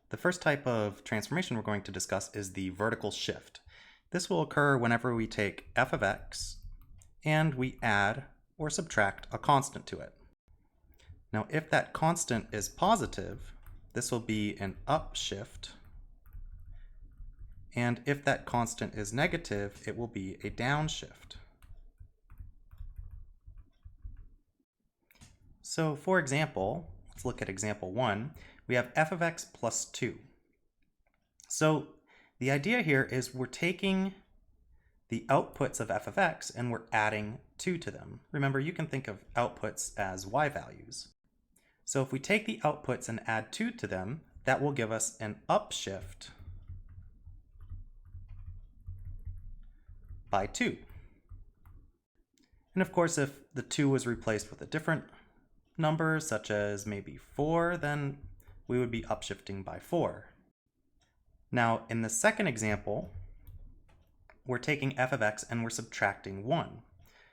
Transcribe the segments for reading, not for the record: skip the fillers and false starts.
The first type of transformation we're going to discuss is the vertical shift. This will occur whenever we take f of x and we add or subtract a constant to it. Now, if that constant is positive, this will be an upshift. And if that constant is negative, it will be a downshift. So for example, let's look at example 1. We have f of x plus 2. So the idea here is we're taking the outputs of f of x and we're adding 2 to them. Remember, you can think of outputs as y values. So if we take the outputs and add 2 to them, that will give us an upshift by 2. And of course, if the 2 was replaced with a different number, such as maybe 4, then we would be upshifting by 4. Now, in the second example, we're taking f of x and we're subtracting 1.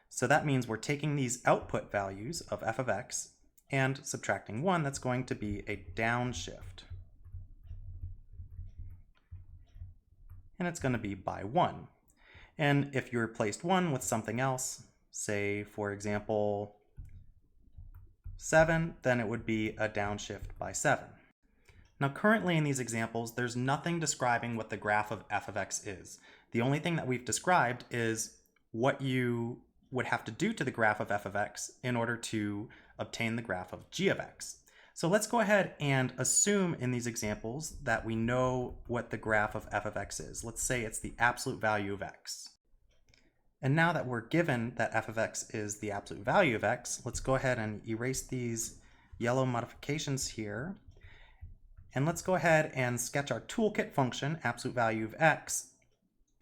So that means we're taking these output values of f of x and subtracting 1. That's going to be a downshift. And it's going to be by 1. And if you replaced 1 with something else, say, for example, 7, then it would be a downshift by 7. Now, currently in these examples, there's nothing describing what the graph of f of x is. The only thing that we've described is what you would have to do to the graph of f of x in order to obtain the graph of g of x. So let's go ahead and assume in these examples that we know what the graph of f of x is. Let's say it's the absolute value of x. And now that we're given that f of x is the absolute value of x, let's go ahead and erase these yellow modifications here. And let's go ahead and sketch our toolkit function, absolute value of x,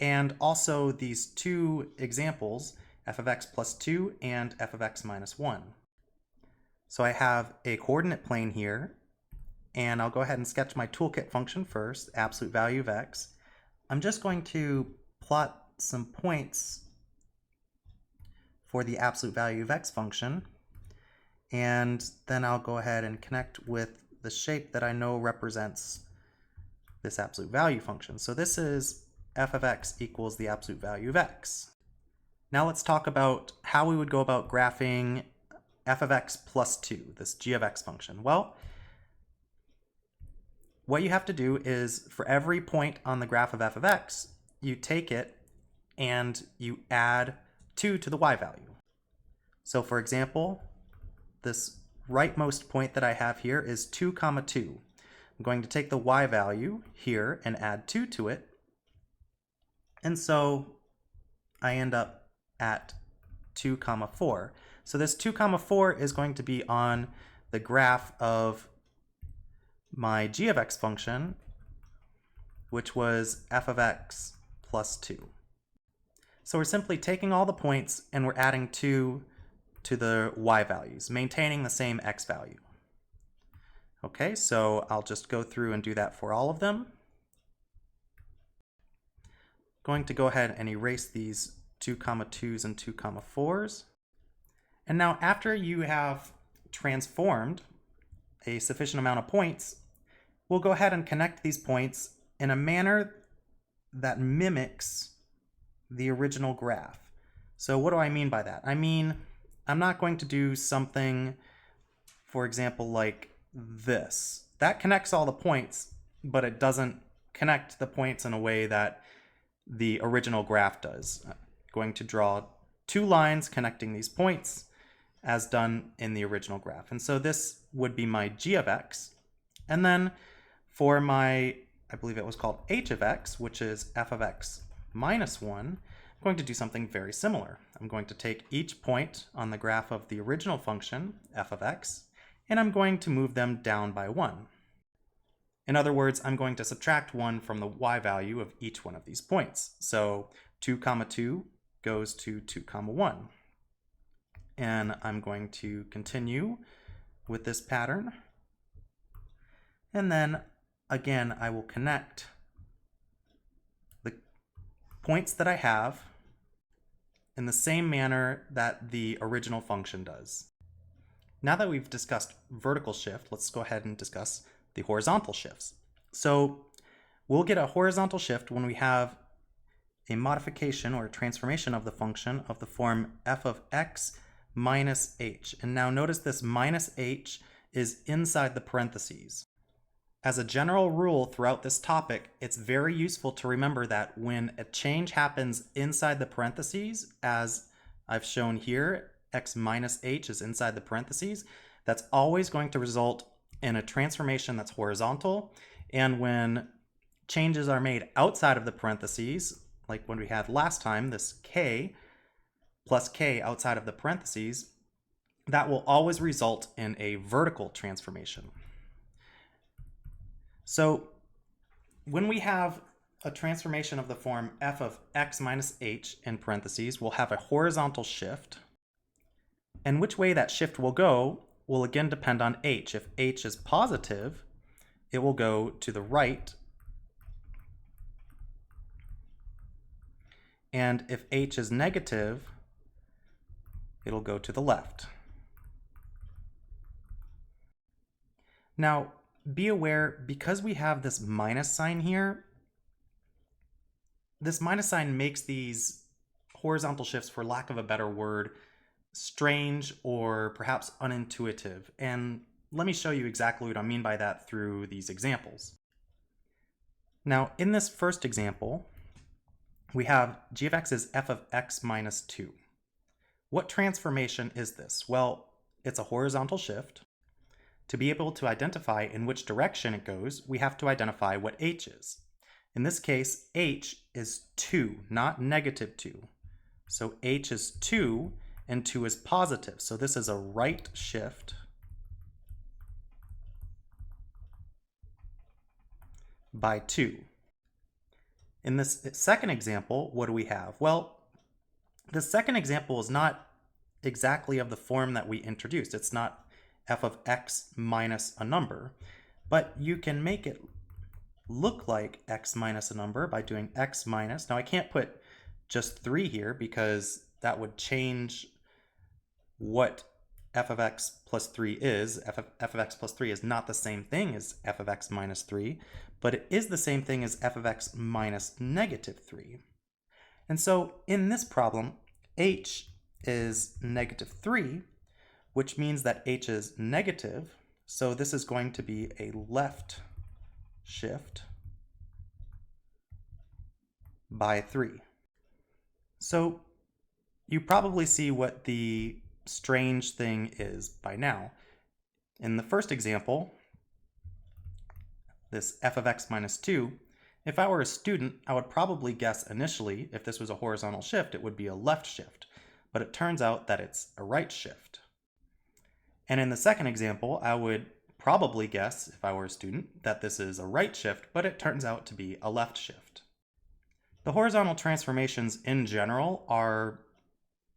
and also these two examples, f of x plus 2 and f of x minus 1. So I have a coordinate plane here, and I'll go ahead and sketch my toolkit function first, absolute value of x. I'm just going to plot some points for the absolute value of x function, and then I'll go ahead and connect with the shape that I know represents this absolute value function. So this is f of x equals the absolute value of x. Now let's talk about how we would go about graphing f of x plus 2, this g of x function. Well, what you have to do is for every point on the graph of f of x, you take it and you add 2 to the y value. So for example, this rightmost point that I have here is 2, 2. I'm going to take the y value here and add 2 to it. And so I end up at 2, 4. So this 2, 4 is going to be on the graph of my g of x function, which was f of x plus 2. So we're simply taking all the points and we're adding 2 to the y values, maintaining the same x value. Okay, so I'll just go through and do that for all of them. Going to go ahead and erase these 2, 2s and 2, 4s. And now after you have transformed a sufficient amount of points, we'll go ahead and connect these points in a manner that mimics the original graph. So what do I mean by that? I mean, I'm not going to do something, for example, like this. That connects all the points, but it doesn't connect the points in a way that the original graph does. I'm going to draw 2 lines connecting these points as done in the original graph. And so this would be my g of x. And then for my, I believe it was called h of x, which is f of x minus 1, I'm going to do something very similar. I'm going to take each point on the graph of the original function, f of x, and I'm going to move them down by 1. In other words, I'm going to subtract 1 from the y value of each one of these points. So 2, 2 goes to 2, 1. And I'm going to continue with this pattern. And then again, I will connect the points that I have in the same manner that the original function does. Now that we've discussed vertical shift, let's go ahead and discuss the horizontal shifts. So we'll get a horizontal shift when we have a modification or a transformation of the function of the form f of x minus h. And now notice this minus h is inside the parentheses. As a general rule throughout this topic, it's very useful to remember that when a change happens inside the parentheses, as I've shown here, x minus h is inside the parentheses, that's always going to result in a transformation that's horizontal. And when changes are made outside of the parentheses, like when we had last time, this k plus k outside of the parentheses, that will always result in a vertical transformation. So when we have a transformation of the form f of x minus h in parentheses, we'll have a horizontal shift. And which way that shift will go will again depend on h. If h is positive, it will go to the right. And if h is negative, it'll go to the left. Now, be aware, because we have this minus sign here, this minus sign makes these horizontal shifts, for lack of a better word, strange or perhaps unintuitive. And let me show you exactly what I mean by that through these examples. Now, in this first example, we have g of x is f of x minus 2. What transformation is this? Well, it's a horizontal shift. To be able to identify in which direction it goes, we have to identify what h is. In this case, h is 2, not negative 2. So h is 2, and 2 is positive. So this is a right shift by 2. In this second example, what do we have? Well, the second example is not exactly of the form that we introduced. It's not f of x minus a number, but you can make it look like x minus a number by doing x minus. Now I can't put just 3 here because that would change what f of x plus 3 is. F of x plus 3 is not the same thing as f of x minus 3, but it is the same thing as f of x minus negative 3. And so in this problem, h is negative 3, which means that h is negative. So this is going to be a left shift by 3. So you probably see what the strange thing is by now. In the first example, this f of x minus 2, if I were a student, I would probably guess initially, if this was a horizontal shift, it would be a left shift. But it turns out that it's a right shift. And in the second example, I would probably guess, if I were a student, that this is a right shift, but it turns out to be a left shift. The horizontal transformations in general are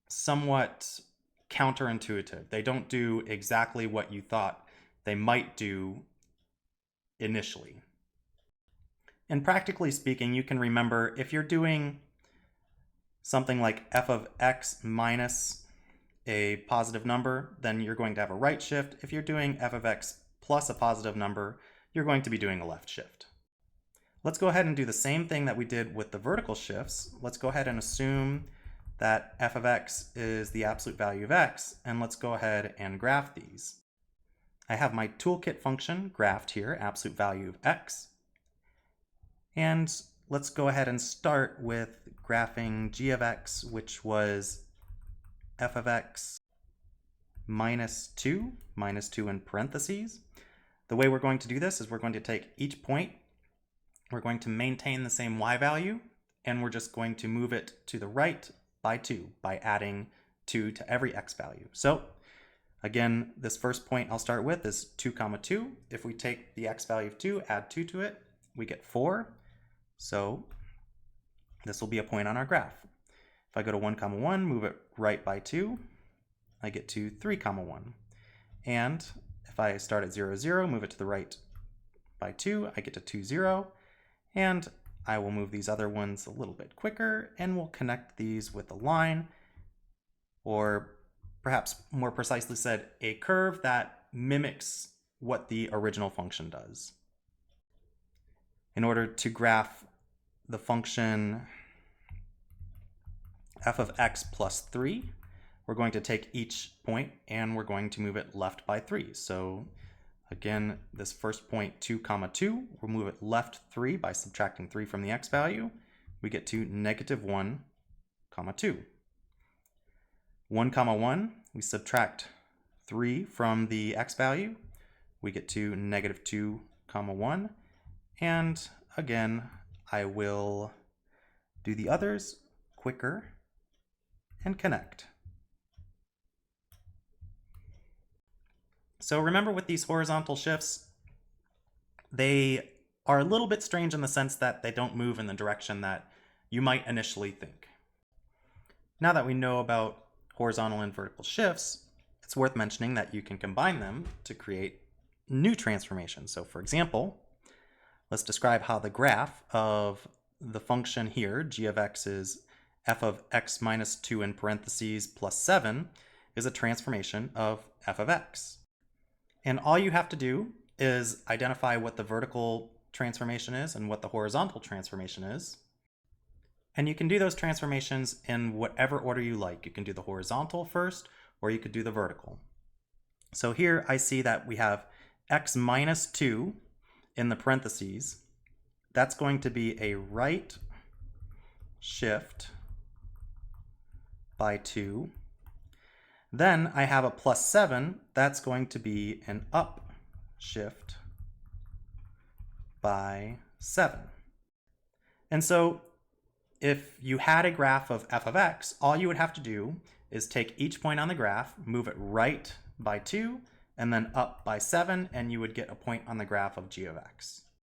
somewhat counterintuitive. They don't do exactly what you thought they might do initially. And practically speaking, you can remember if you're doing something like f of x minus a positive number, then you're going to have a right shift. If you're doing f of x plus a positive number, you're going to be doing a left shift. Let's go ahead and do the same thing that we did with the vertical shifts. Let's go ahead and assume that f of x is the absolute value of x, and let's go ahead and graph these. I have my toolkit function graphed here, absolute value of x. And let's go ahead and start with graphing g of x, which was f of x minus 2 in parentheses. The way we're going to do this is we're going to take each point, we're going to maintain the same y value, and we're just going to move it to the right by 2 by adding 2 to every x value. So again, this first point I'll start with is 2, 2. If we take the x value of 2, add 2 to it, we get 4. So this will be a point on our graph. If I go to 1, 1, move it right by 2, I get to 3, 1. And if I start at 0, 0, move it to the right by 2, I get to 2, 0. And I will move these other ones a little bit quicker, and we'll connect these with a line, or perhaps more precisely said, a curve that mimics what the original function does. in order to graph the function f of x plus 3, we're going to take each point and we're going to move it left by 3. So again, this first point 2, 2, we'll move it left 3 by subtracting 3 from the x value. We get to -1, 2. 1, 1, we subtract 3 from the x value. We get to -2, 1. And again, I will do the others quicker and connect. So remember, with these horizontal shifts, they are a little bit strange in the sense that they don't move in the direction that you might initially think. Now that we know about horizontal and vertical shifts, it's worth mentioning that you can combine them to create new transformations. So for example, let's describe how the graph of the function here, g of x is f of x minus 2 in parentheses plus 7, is a transformation of f of x. And all you have to do is identify what the vertical transformation is and what the horizontal transformation is. And you can do those transformations in whatever order you like. You can do the horizontal first, or you could do the vertical. So here I see that we have x minus 2 in the parentheses. That's going to be a right shift by 2. Then I have a plus 7. That's going to be an up shift by 7. And so if you had a graph of f of x, all you would have to do is take each point on the graph, move it right by 2, and then up by 7, and you would get a point on the graph of g of x.